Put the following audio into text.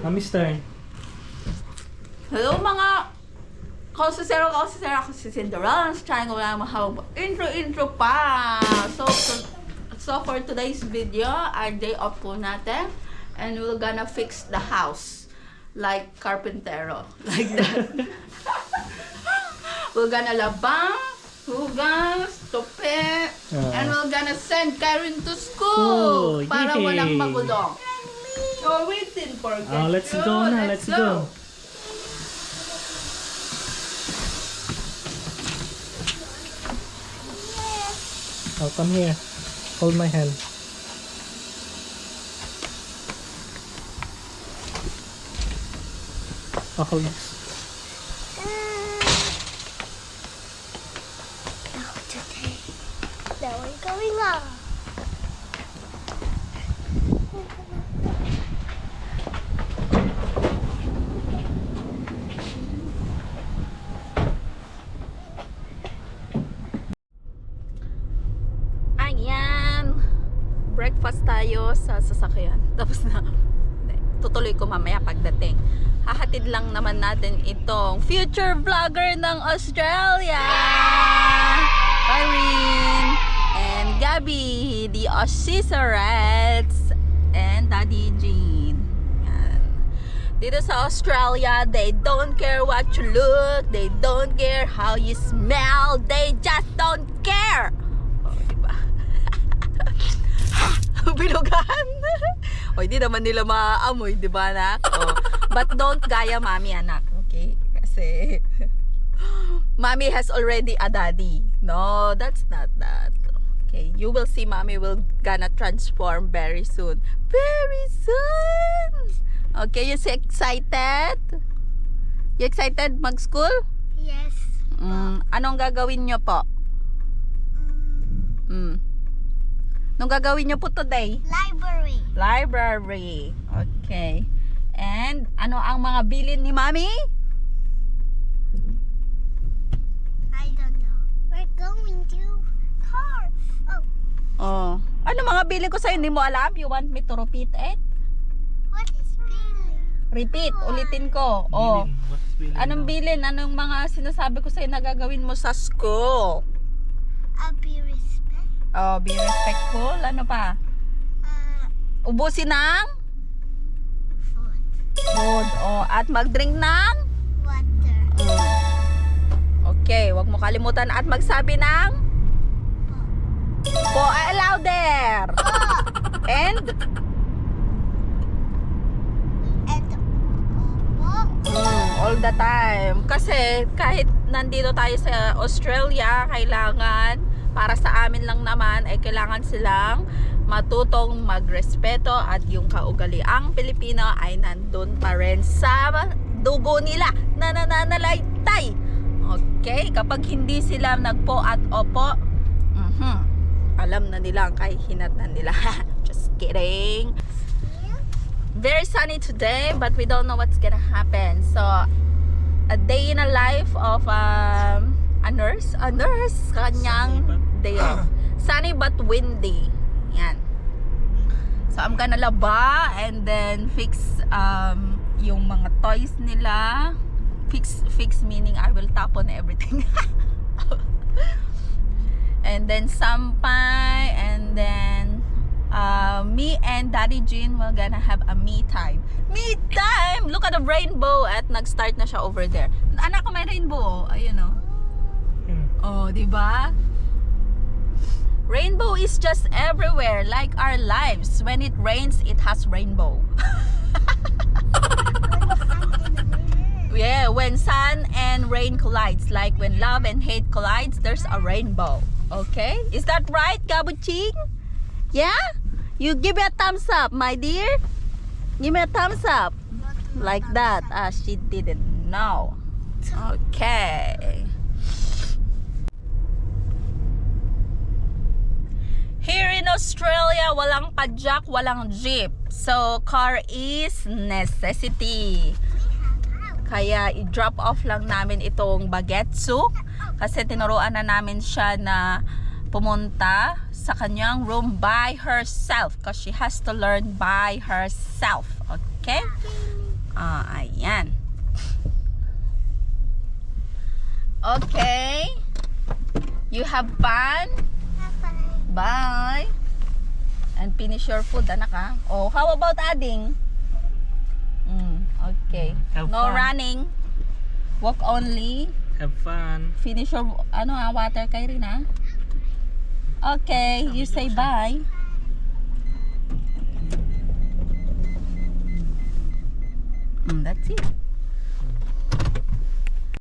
Mommy's turn. Hello mga kausisero, ako si Cinderella. Trying ko lang mahawag intro pa. So for today's video, our day off po natin. And we're gonna fix the house. Like carpentero. Like that. We're gonna labang, hugas, tupi, and we're gonna send Karen to school. Para yay. walang magulong. So we didn't forget Let's you. go na, let's go. Oh, come here. Hold my hand. Oh, hold this. Now today, now we're going on. Ayan. Breakfast tayo sa sasakyan. Tapos na. Hindi. Tutuloy ko mamaya pagdating. Hahatid lang naman natin itong future vlogger ng Australia. Irene and Gabby, the Aussiserets, and Daddy Jean. Yan. Dito sa Australia, they don't care what you look, they don't care how you smell, they just don't care. Oh, diba? Bilugan. O, hindi naman nila maaamoy, di ba, anak? Oh. But don't gaya mommy, anak. Okay? Kasi, mommy has already a daddy. No, that's not that. Okay, you will see mommy will gonna transform very soon. Very soon! Okay, you excited? You excited mag-school? Yes. Anong gagawin nyo po? Anong gagawin nyo po today? Library. Library. Okay. And ano ang mga bilin ni Mami? I don't know. We're going to car. Oh, Oh. Ano mga bilin ko sa'yo? Hindi mo alam? You want me to repeat it? what is feeling? Repeat. Ulitin ko. Oh. What's feeling Anong bilin? Anong mga sinasabi ko sa'yo na gagawin mo sa school? I'll be respect. Oh, be respectful. Ano pa? Ubusin ng Food. food. Oh, at mag-drink ng Water. Okay, wag mo kalimutan at magsabi ng po louder. And And all the time. Kasi kahit nandito tayo sa Australia, kailangan para sa amin lang naman ay kailangan silang matutong magrespeto at yung kaugaliang Pilipino ay nandun pa rin sa dugo nila na nananalaytay. Okay? Kapag hindi sila nagpo at opo, alam na nila ang kahihinatnan nila. Just kidding. Very sunny today, but we don't know what's gonna happen. So, a day in a life of a nurse, kanyang day off. Sunny but windy. Yan. So, I'm gonna laba and then fix yung mga toys nila. Fix meaning I will tap on everything. And then sampay, and then me and Daddy Jean will gonna have a me time. Me time! Look at the rainbow at nag-start na siya over there. Anak ko may rainbow. Ayun oh. Oh, di ba? Rainbow is just everywhere, like our lives. When it rains, it has rainbow. Yeah, when sun and rain collides, like when love and hate collides, there's a rainbow. Okay? Is that right, Gabuching? Yeah? You give me a thumbs up, my dear. Give me a thumbs up. Like that. She didn't know. Okay. Here in Australia, walang padjak, walang jeep. So, car is necessity. Kaya, i-drop off lang namin itong Bagetsu. Kasi tinuruan na namin siya na pumunta sa kanyang room by herself. Because she has to learn by herself. Okay? Ayan. Okay. You have fun? Have fun. Bye. And finish your food, anak ha. Oh, how about adding? Okay. Have No fun. running. Walk only. Have fun. Finish your water kay rin ha. Okay, you say bye. That's it.